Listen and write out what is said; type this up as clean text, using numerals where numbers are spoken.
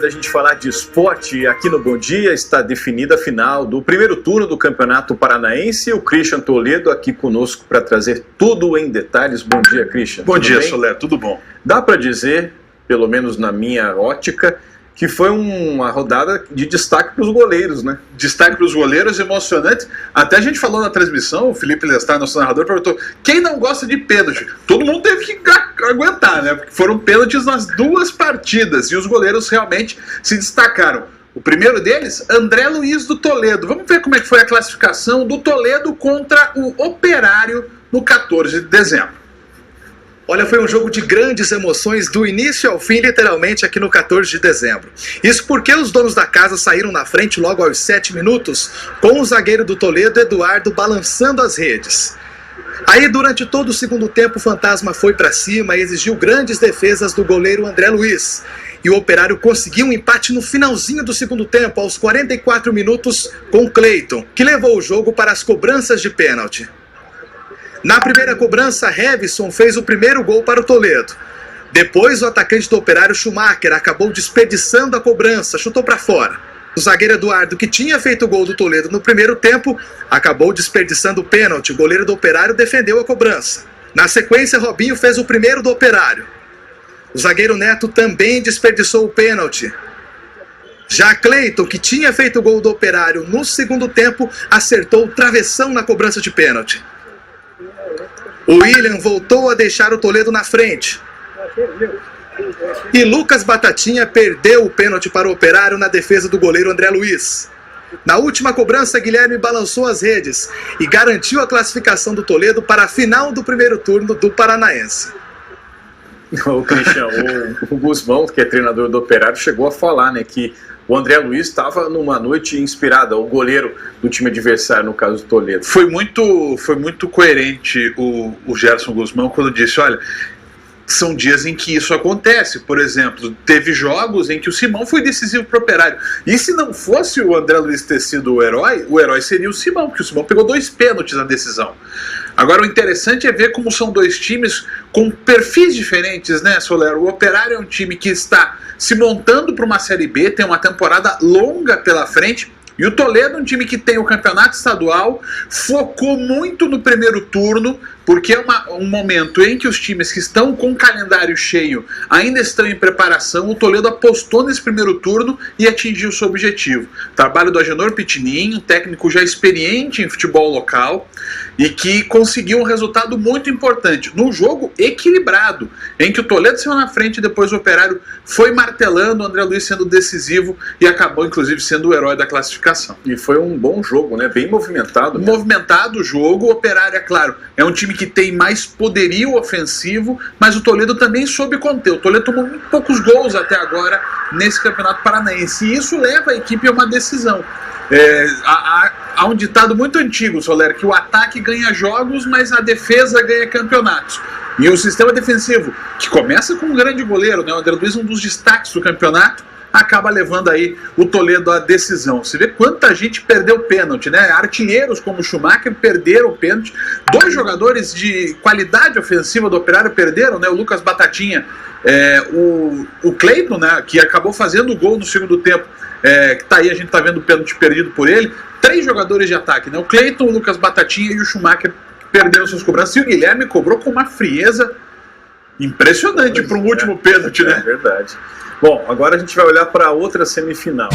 da gente falar de esporte aqui no Bom Dia. Está definida a final do primeiro turno do Campeonato Paranaense. O Christian Toledo aqui conosco para trazer tudo em detalhes. Bom dia, Christian. Bom dia, Soler. Tudo bom? Dá para dizer, pelo menos na minha ótica, que foi uma rodada de destaque para os goleiros, né? Destaque para os goleiros, emocionante. Até a gente falou na transmissão, o Felipe Lestar, nosso narrador, perguntou: quem não gosta de pênalti? Todo mundo teve que aguentar, né? Porque foram pênaltis nas duas partidas e os goleiros realmente se destacaram. O primeiro deles, André Luiz do Toledo. Vamos ver como é que foi a classificação do Toledo contra o Operário no 14 de dezembro. Olha, foi um jogo de grandes emoções do início ao fim, literalmente, aqui no 14 de dezembro. Isso porque os donos da casa saíram na frente logo aos 7 minutos, com o zagueiro do Toledo, Eduardo, balançando as redes. Aí, durante todo o segundo tempo, o Fantasma foi para cima e exigiu grandes defesas do goleiro André Luiz. E o Operário conseguiu um empate no finalzinho do segundo tempo, aos 44 minutos, com o Cleiton, que levou o jogo para as cobranças de pênalti. Na primeira cobrança, Hevison fez o primeiro gol para o Toledo. Depois, o atacante do Operário, Schumacher, acabou desperdiçando a cobrança, chutou para fora. O zagueiro Eduardo, que tinha feito o gol do Toledo no primeiro tempo, acabou desperdiçando o pênalti. O goleiro do Operário defendeu a cobrança. Na sequência, Robinho fez o primeiro do Operário. O zagueiro Neto também desperdiçou o pênalti. Já Cleiton, que tinha feito o gol do Operário no segundo tempo, acertou o travessão na cobrança de pênalti. O William voltou a deixar o Toledo na frente. E Lucas Batatinha perdeu o pênalti para o Operário na defesa do goleiro André Luiz. Na última cobrança, Guilherme balançou as redes e garantiu a classificação do Toledo para a final do primeiro turno do Paranaense. O Christian, o Guzmão, que é treinador do Operário, chegou a falar, né, que o André Luiz estava numa noite inspirada, o goleiro do time adversário, no caso do Toledo. Foi muito coerente o Gerson Guzmão quando disse: olha, são dias em que isso acontece. Por exemplo, teve jogos em que o Simão foi decisivo para o Operário. E se não fosse o André Luiz ter sido o herói seria o Simão, porque o Simão pegou 2 pênaltis na decisão. Agora, o interessante é ver como são 2 times com perfis diferentes, né, Soler? O Operário é um time que está se montando para uma Série B, tem uma temporada longa pela frente. E o Toledo é um time que tem o campeonato estadual, focou muito no primeiro turno, porque é um momento em que os times que estão com o calendário cheio ainda estão em preparação. O Toledo apostou nesse primeiro turno e atingiu seu objetivo. Trabalho do Agenor Pitinin, um técnico já experiente em futebol local, e que conseguiu um resultado muito importante, num jogo equilibrado, em que o Toledo saiu na frente e depois o Operário foi martelando, o André Luiz sendo decisivo e acabou inclusive sendo o herói da classificação. E foi um bom jogo, né? Bem movimentado. Movimentado o jogo. O Operário, é claro, é um time que tem mais poderio ofensivo, mas o Toledo também soube conter. O Toledo tomou muito poucos gols até agora nesse Campeonato Paranaense, e isso leva a equipe a uma decisão. Há um ditado muito antigo, Soler, que o ataque ganha jogos, mas a defesa ganha campeonatos. E o sistema defensivo, que começa com um grande goleiro, né, o André Luiz, um dos destaques do campeonato, acaba levando aí o Toledo à decisão. Você vê quanta gente perdeu pênalti, né? Artilheiros como o Schumacher perderam o pênalti. 2 jogadores de qualidade ofensiva do Operário perderam, né? O Lucas Batatinha, o Cleiton, né, que acabou fazendo o gol no segundo tempo, que tá aí, a gente tá vendo o pênalti perdido por ele. 3 jogadores de ataque, né? O Cleiton, o Lucas Batatinha e o Schumacher perderam suas cobranças. E o Guilherme cobrou com uma frieza impressionante para um último pênalti, né? É verdade. Bom, agora a gente vai olhar para outra semifinal.